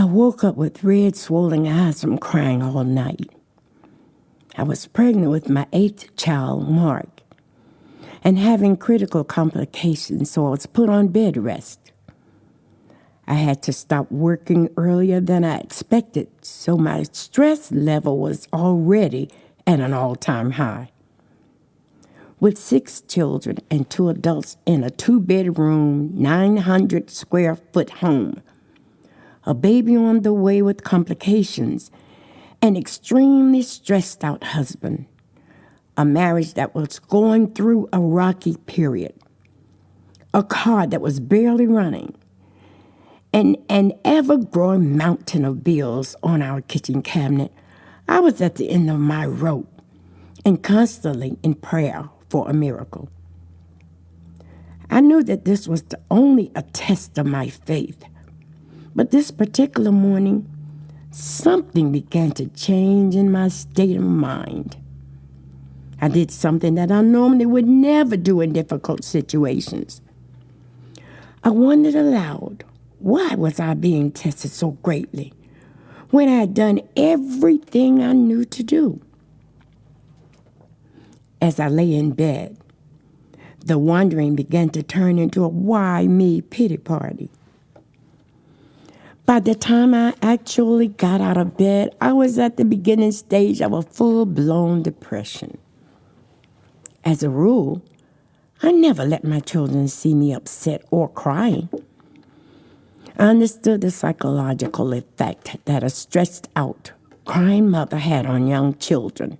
I woke up with red, swollen eyes from crying all night. I was pregnant with my 8th child, Mark, and having critical complications, so I was put on bed rest. I had to stop working earlier than I expected, so my stress level was already at an all-time high. With 6 children and 2 adults in a 2-bedroom, 900-square-foot home, a baby on the way with complications, an extremely stressed out husband, a marriage that was going through a rocky period, a car that was barely running, and an ever-growing mountain of bills on our kitchen cabinet, I was at the end of my rope and constantly in prayer for a miracle. I knew that this was only a test of my faith. But this particular morning, something began to change in my state of mind. I did something that I normally would never do in difficult situations. I wondered aloud, why was I being tested so greatly when I had done everything I knew to do? As I lay in bed, the wondering began to turn into a why me pity party. By the time I actually got out of bed, I was at the beginning stage of a full-blown depression. As a rule, I never let my children see me upset or crying. I understood the psychological effect that a stressed-out, crying mother had on young children,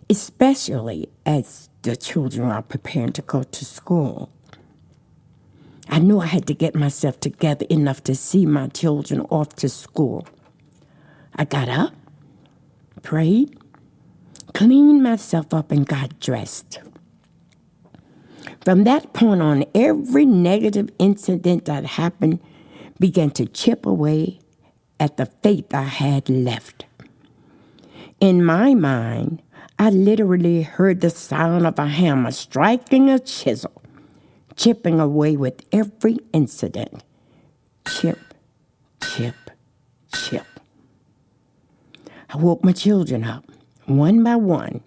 especially as the children are preparing to go to school. I knew I had to get myself together enough to see my children off to school. I got up, prayed, cleaned myself up, and got dressed. From that point on, every negative incident that happened began to chip away at the faith I had left. In my mind, I literally heard the sound of a hammer striking a chisel, chipping away with every incident. Chip, chip, chip. I woke my children up, one by one,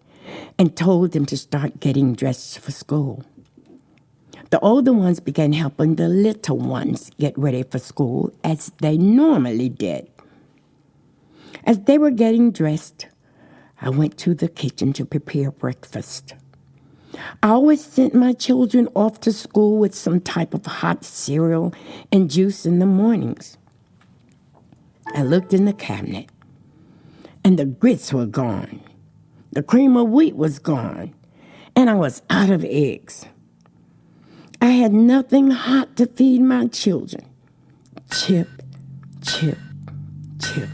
and told them to start getting dressed for school. The older ones began helping the little ones get ready for school, as they normally did. As they were getting dressed, I went to the kitchen to prepare breakfast. I always sent my children off to school with some type of hot cereal and juice in the mornings. I looked in the cabinet, and the grits were gone. The cream of wheat was gone, and I was out of eggs. I had nothing hot to feed my children. Chip, chip, chip.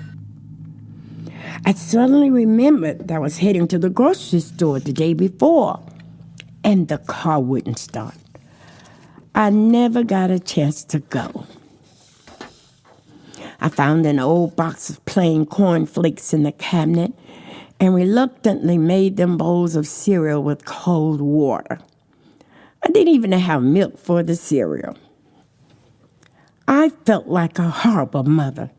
I suddenly remembered that I was heading to the grocery store the day before, and the car wouldn't start. I never got a chance to go. I found an old box of plain cornflakes in the cabinet and reluctantly made them bowls of cereal with cold water. I didn't even have milk for the cereal. I felt like a horrible mother,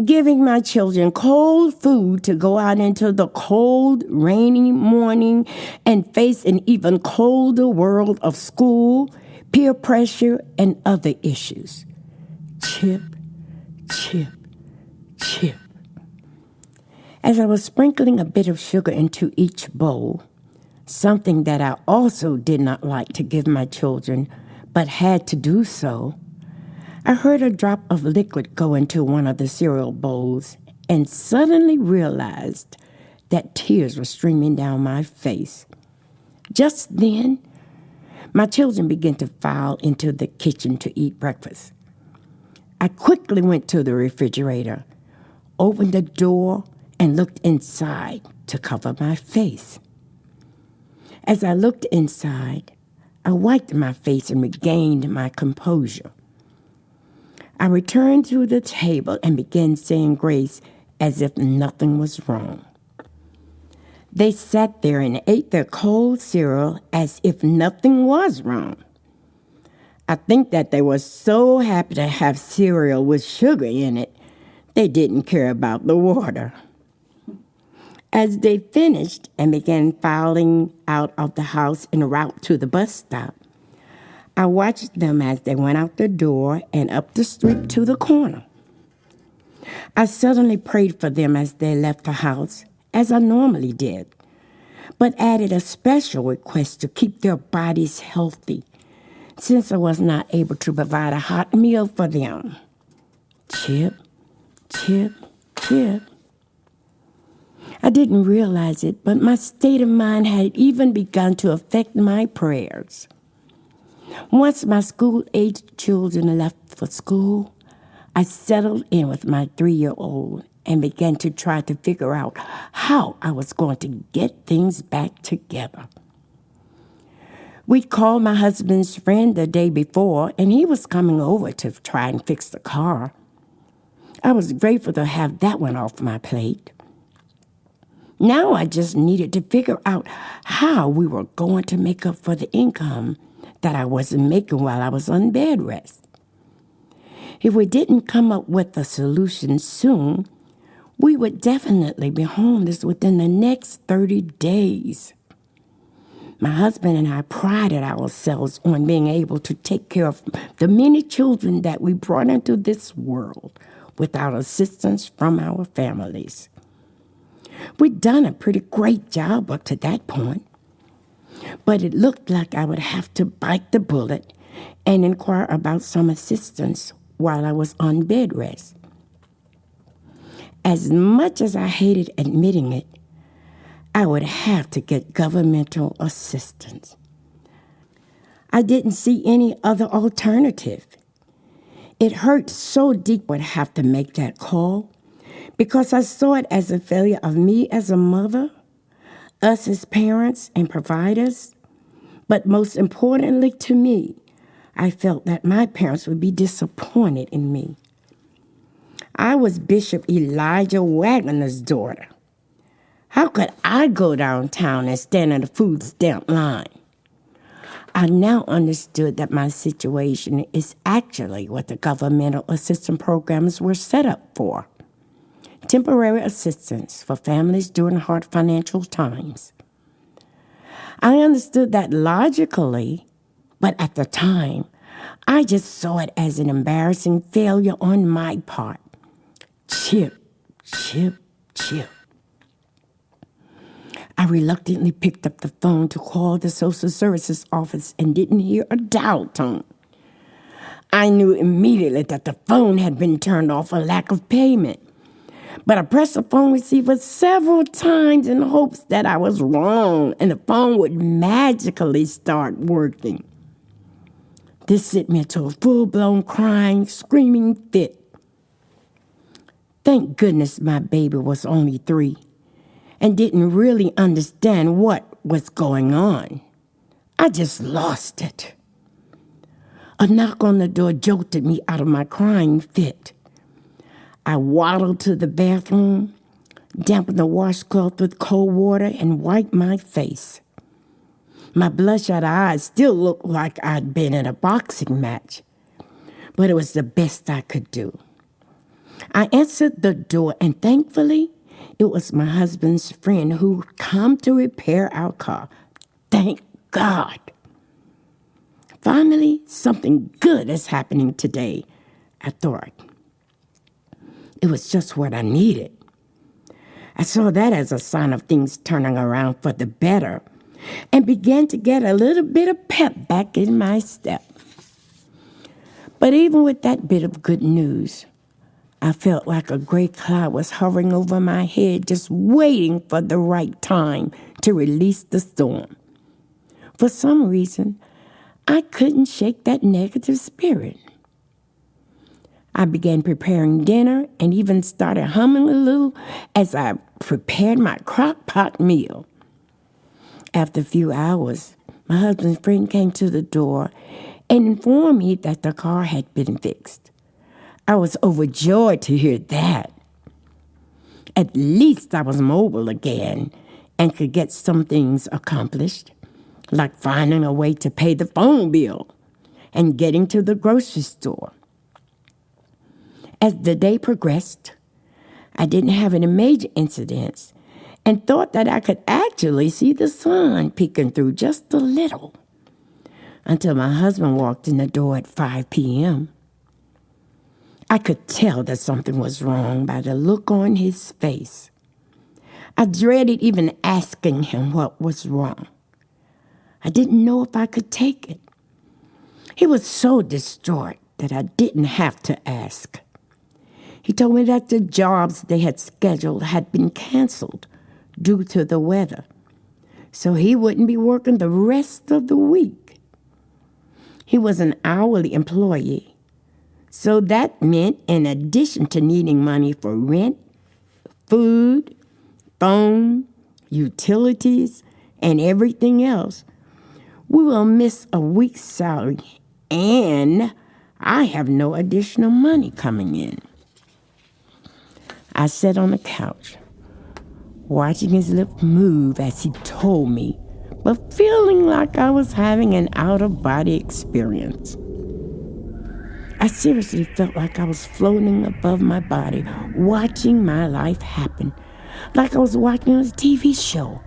giving my children cold food to go out into the cold, rainy morning and face an even colder world of school, peer pressure, and other issues. Chip, chip, chip. As I was sprinkling a bit of sugar into each bowl, something that I also did not like to give my children, but had to do so, I heard a drop of liquid go into one of the cereal bowls and suddenly realized that tears were streaming down my face. Just then, my children began to file into the kitchen to eat breakfast. I quickly went to the refrigerator, opened the door, and looked inside to cover my face. As I looked inside, I wiped my face and regained my composure. I returned to the table and began saying grace as if nothing was wrong. They sat there and ate their cold cereal as if nothing was wrong. I think that they were so happy to have cereal with sugar in it, they didn't care about the water. As they finished and began filing out of the house en route to the bus stop, I watched them as they went out the door and up the street to the corner. I suddenly prayed for them as they left the house, as I normally did, but added a special request to keep their bodies healthy, since I was not able to provide a hot meal for them. Chip, chip, chip. I didn't realize it, but my state of mind had even begun to affect my prayers. Once my school-aged children left for school, I settled in with my 3-year-old and began to try to figure out how I was going to get things back together. We'd called my husband's friend the day before, and he was coming over to try and fix the car. I was grateful to have that one off my plate. Now I just needed to figure out how we were going to make up for the income that I wasn't making while I was on bed rest. If we didn't come up with a solution soon, we would definitely be homeless within the next 30 days. My husband and I prided ourselves on being able to take care of the many children that we brought into this world without assistance from our families. We'd done a pretty great job up to that point, but it looked like I would have to bite the bullet and inquire about some assistance while I was on bed rest. As much as I hated admitting it, I would have to get governmental assistance. I didn't see any other alternative. It hurt so deep I would have to make that call because I saw it as a failure of me as a mother, us as parents and providers, but most importantly to me, I felt that my parents would be disappointed in me. I was Bishop Elijah Wagner's daughter. How could I go downtown and stand in the food stamp line? I now understood that my situation is actually what the governmental assistance programs were set up for. Temporary assistance for families during hard financial times. I understood that logically, but at the time, I just saw it as an embarrassing failure on my part. Chip, chip, chip. I reluctantly picked up the phone to call the social services office and didn't hear a dial tone. I knew immediately that the phone had been turned off for lack of payment. But I pressed the phone receiver several times in hopes that I was wrong and the phone would magically start working. This sent me into a full-blown crying, screaming fit. Thank goodness my baby was only 3 and didn't really understand what was going on. I just lost it. A knock on the door jolted me out of my crying fit. I waddled to the bathroom, dampened the washcloth with cold water, and wiped my face. My bloodshot eyes still looked like I'd been in a boxing match, but it was the best I could do. I answered the door, and thankfully, it was my husband's friend who come to repair our car. Thank God. Finally, something good is happening today, I thought. It was just what I needed. I saw that as a sign of things turning around for the better and began to get a little bit of pep back in my step. But even with that bit of good news, I felt like a gray cloud was hovering over my head, just waiting for the right time to release the storm. For some reason, I couldn't shake that negative spirit. I began preparing dinner and even started humming a little as I prepared my crock pot meal. After a few hours, my husband's friend came to the door and informed me that the car had been fixed. I was overjoyed to hear that. At least I was mobile again and could get some things accomplished, like finding a way to pay the phone bill, and getting to the grocery store. As the day progressed, I didn't have any major incidents and thought that I could actually see the sun peeking through just a little until my husband walked in the door at 5 p.m. I could tell that something was wrong by the look on his face. I dreaded even asking him what was wrong. I didn't know if I could take it. He was so distraught that I didn't have to ask. He told me that the jobs they had scheduled had been canceled due to the weather, so he wouldn't be working the rest of the week. He was an hourly employee, so that meant in addition to needing money for rent, food, phone, utilities, and everything else, we will miss a week's salary, and I have no additional money coming in. I sat on the couch, watching his lips move as he told me, but feeling like I was having an out-of-body experience. I seriously felt like I was floating above my body, watching my life happen, like I was watching a TV show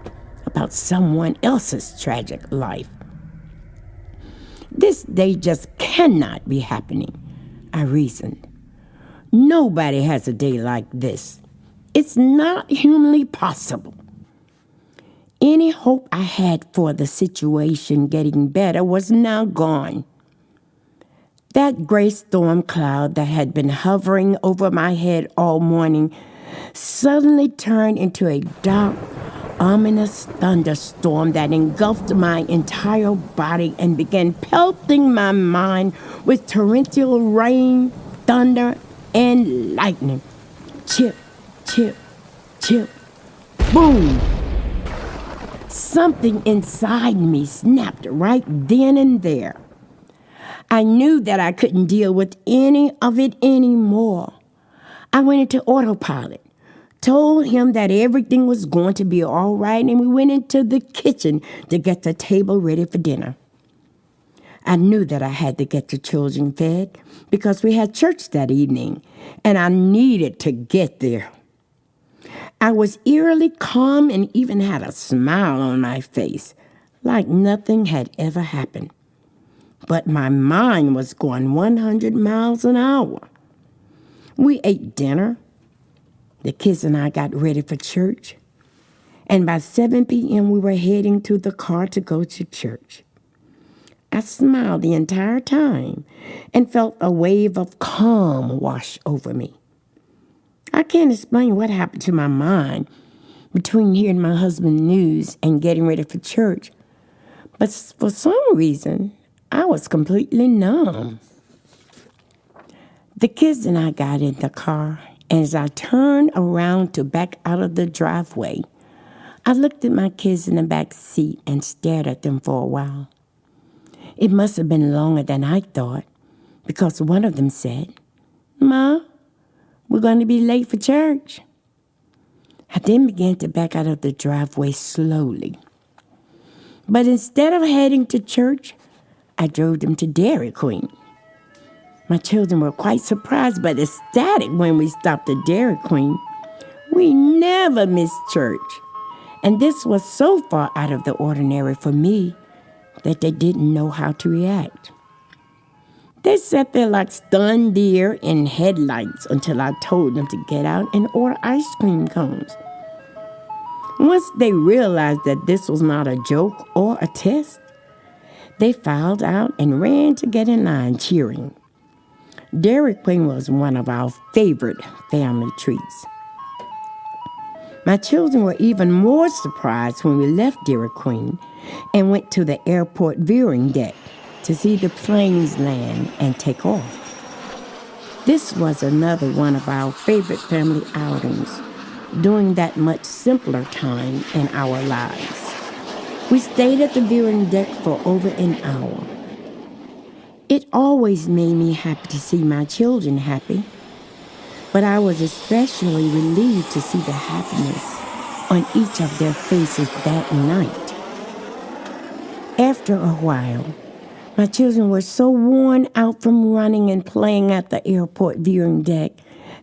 about someone else's tragic life. This day just cannot be happening, I reasoned. Nobody has a day like this. It's not humanly possible. Any hope I had for the situation getting better was now gone. That gray storm cloud that had been hovering over my head all morning suddenly turned into a dark, ominous thunderstorm that engulfed my entire body and began pelting my mind with torrential rain, thunder, and lightning. Chip, chip, chip, boom. Something inside me snapped right then and there. I knew that I couldn't deal with any of it anymore. I went into autopilot, told him that everything was going to be all right, and we went into the kitchen to get the table ready for dinner. I knew that I had to get the children fed because we had church that evening, and I needed to get there. I was eerily calm and even had a smile on my face, like nothing had ever happened. But my mind was going 100 miles an hour. We ate dinner. The kids and I got ready for church. And by 7 p.m., we were heading to the car to go to church. I smiled the entire time and felt a wave of calm wash over me. I can't explain what happened to my mind between hearing my husband's news and getting ready for church, but for some reason, I was completely numb. The kids and I got in the car, and as I turned around to back out of the driveway, I looked at my kids in the back seat and stared at them for a while. It must have been longer than I thought, because one of them said, "Ma, we're going to be late for church." I then began to back out of the driveway slowly. But instead of heading to church, I drove them to Dairy Queen. My children were quite surprised but ecstatic when we stopped at Dairy Queen. We never missed church, and this was so far out of the ordinary for me that they didn't know how to react. They sat there like stunned deer in headlights until I told them to get out and order ice cream cones. Once they realized that this was not a joke or a test, they filed out and ran to get in line cheering. Dairy Queen was one of our favorite family treats. My children were even more surprised when we left Dairy Queen and went to the airport viewing deck to see the planes land and take off. This was another one of our favorite family outings, during that much simpler time in our lives. We stayed at the viewing deck for over an hour. It always made me happy to see my children happy, but I was especially relieved to see the happiness on each of their faces that night. After a while, My children were so worn out from running and playing at the airport viewing deck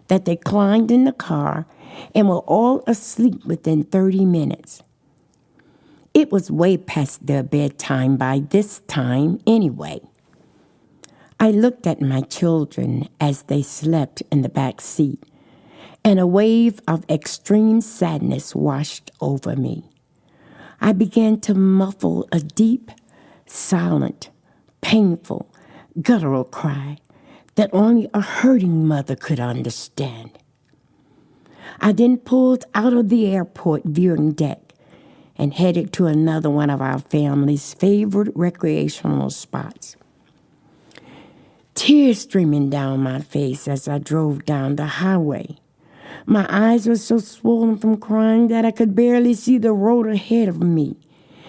that they climbed in the car and were all asleep within 30 minutes. It was way past their bedtime by this time anyway. I looked at my children as they slept in the back seat, and a wave of extreme sadness washed over me. I began to muffle a deep, silent, painful, guttural cry that only a hurting mother could understand. I then pulled out of the airport viewing deck and headed to another one of our family's favorite recreational spots. Tears streaming down my face as I drove down the highway. My eyes were so swollen from crying that I could barely see the road ahead of me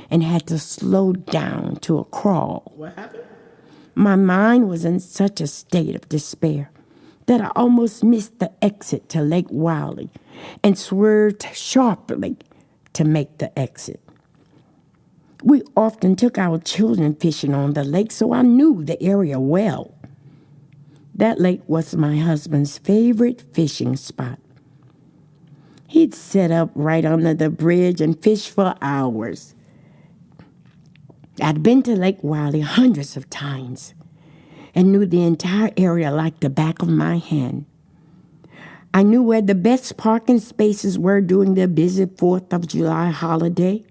and had to slow down to a crawl. What happened? My mind was in such a state of despair that I almost missed the exit to Lake Wiley and swerved sharply to make the exit. We often took our children fishing on the lake, so I knew the area well. That lake was my husband's favorite fishing spot. He'd sit up right under the bridge and fish for hours. I'd been to Lake Wiley hundreds of times and knew the entire area like the back of my hand. I knew where the best parking spaces were during the busy 4th of July holiday.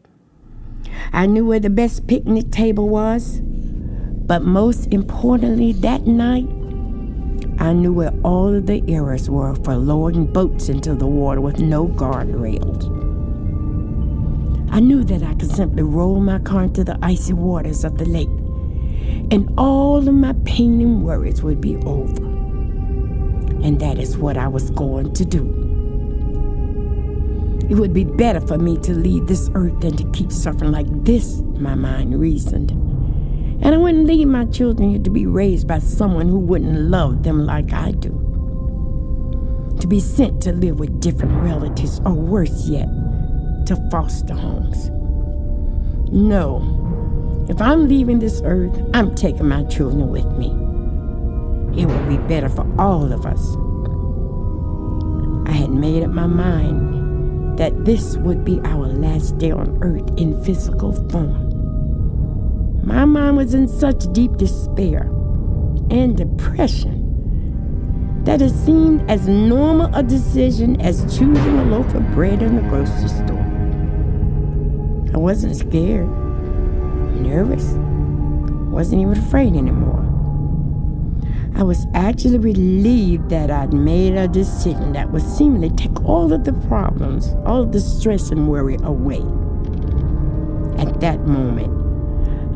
I knew where the best picnic table was. But most importantly, that night, I knew where all of the areas were for lowering boats into the water with no guardrails. I knew that I could simply roll my car into the icy waters of the lake, and all of my pain and worries would be over. And that is what I was going to do. It would be better for me to leave this earth than to keep suffering like this, my mind reasoned. And I wouldn't leave my children here to be raised by someone who wouldn't love them like I do. To be sent to live with different relatives, or worse yet, to foster homes. No, if I'm leaving this earth, I'm taking my children with me. It will be better for all of us. I had made up my mind that this would be our last day on earth in physical form. My mind was in such deep despair and depression that it seemed as normal a decision as choosing a loaf of bread in the grocery store. I wasn't scared, nervous, wasn't even afraid anymore. I was actually relieved that I'd made a decision that would seemingly take all of the problems, all of the stress and worry away. At that moment,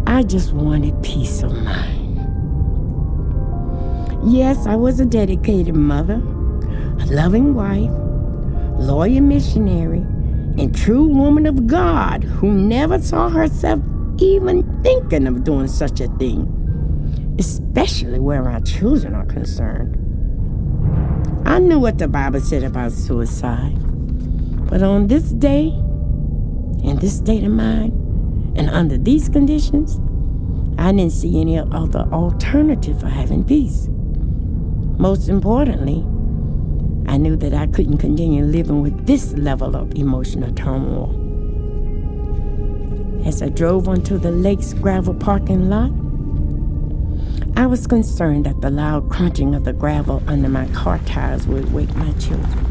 I just wanted peace of mind. Yes, I was a dedicated mother, a loving wife, loyal missionary, and true woman of God who never saw herself even thinking of doing such a thing, especially where our children are concerned. I knew what the Bible said about suicide, but on this day, in this state of mind, and under these conditions, I didn't see any other alternative for having peace. Most importantly, I knew that I couldn't continue living with this level of emotional turmoil. As I drove onto the lake's gravel parking lot, I was concerned that the loud crunching of the gravel under my car tires would wake my children.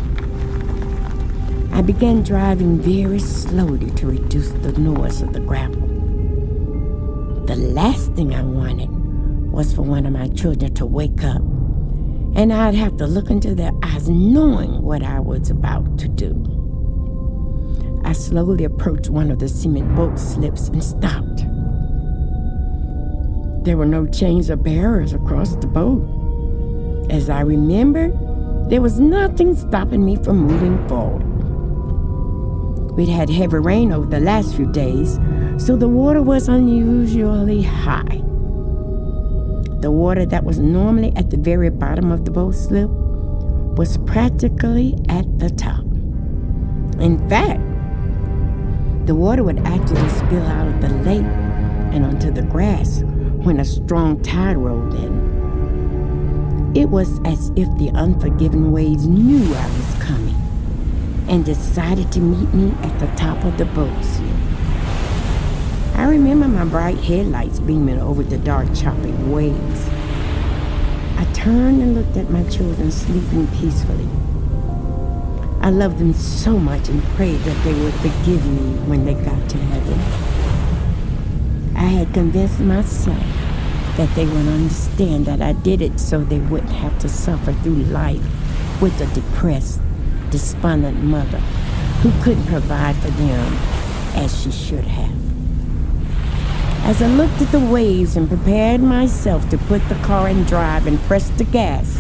I began driving very slowly to reduce the noise of the gravel. The last thing I wanted was for one of my children to wake up, and I'd have to look into their eyes knowing what I was about to do. I slowly approached one of the cement boat slips and stopped. There were no chains or barriers across the boat. As I remembered, there was nothing stopping me from moving forward. We'd had heavy rain over the last few days, so the water was unusually high. The water that was normally at the very bottom of the boat slip was practically at the top. In fact, the water would actually spill out of the lake and onto the grass when a strong tide rolled in. It was as if the unforgiving waves knew I was coming and decided to meet me at the top of the boat slip. I remember my bright headlights beaming over the dark, choppy waves. I turned and looked at my children sleeping peacefully. I loved them so much and prayed that they would forgive me when they got to heaven. I had convinced myself that they would understand that I did it so they wouldn't have to suffer through life with a depressed, despondent mother who couldn't provide for them as she should have. As I looked at the waves and prepared myself to put the car in drive and press the gas,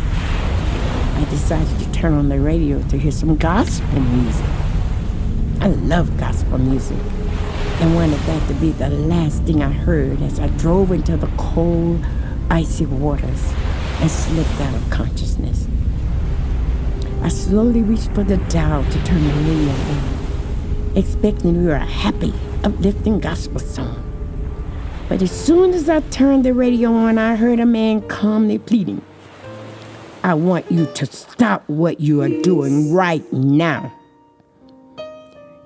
I decided to turn on the radio to hear some gospel music. I love gospel music and wanted that to be the last thing I heard as I drove into the cold, icy waters and slipped out of consciousness. I slowly reached for the dial to turn the radio on, expecting to hear a happy, uplifting gospel song. But as soon as I turned the radio on, I heard a man calmly pleading, "I want you to stop what you are doing right now.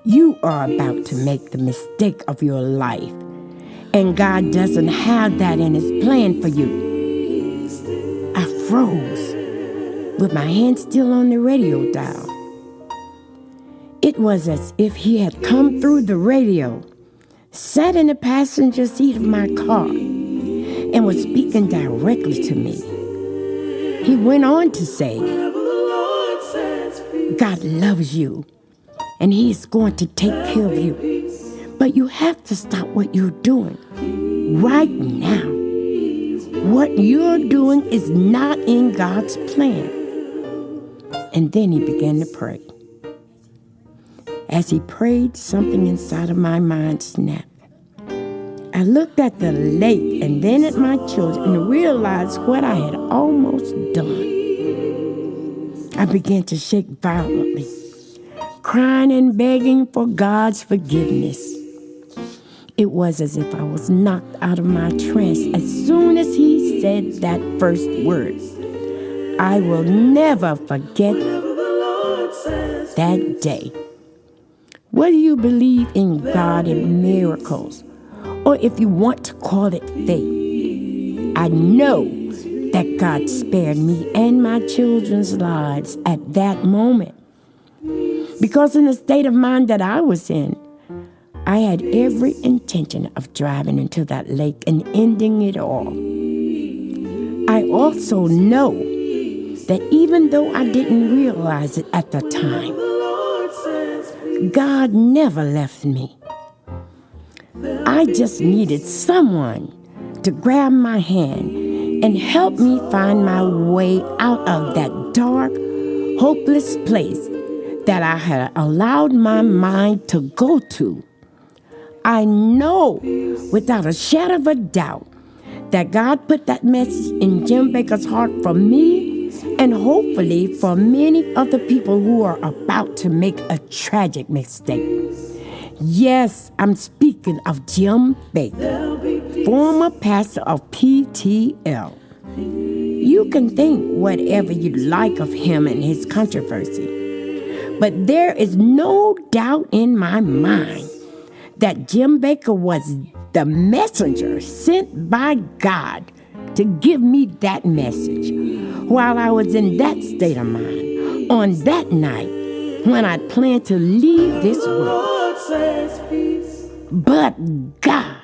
You are about to make the mistake of your life, and God doesn't have that in His plan for you." I froze, with my hand still on the radio dial. It was as if he had come through the radio, sat in the passenger seat of my car, and was speaking directly to me. He went on to say, "God loves you, and He is going to take care of you. But you have to stop what you're doing right now. What you're doing is not in God's plan." And then he began to pray. As he prayed, something inside of my mind snapped. I looked at the lake and then at my children and realized what I had almost done. I began to shake violently, crying and begging for God's forgiveness. It was as if I was knocked out of my trance as soon as he said that first word. I will never forget that day. Whether you believe in God and miracles, or if you want to call it fate, I know that God spared me and my children's lives at that moment. Because in the state of mind that I was in, I had every intention of driving into that lake and ending it all. I also know that even though I didn't realize it at the time, God never left me. I just needed someone to grab my hand and help me find my way out of that dark, hopeless place that I had allowed my mind to go to. I know without a shadow of a doubt that God put that message in Jim Baker's heart for me and hopefully for many other people who are about to make a tragic mistake. Yes, I'm speaking of Jim Baker, former pastor of PTL. You can think whatever you like of him and his controversy, but there is no doubt in my mind that Jim Baker was the messenger sent by God to give me that message while I was in that state of mind on that night when I planned to leave this world. But God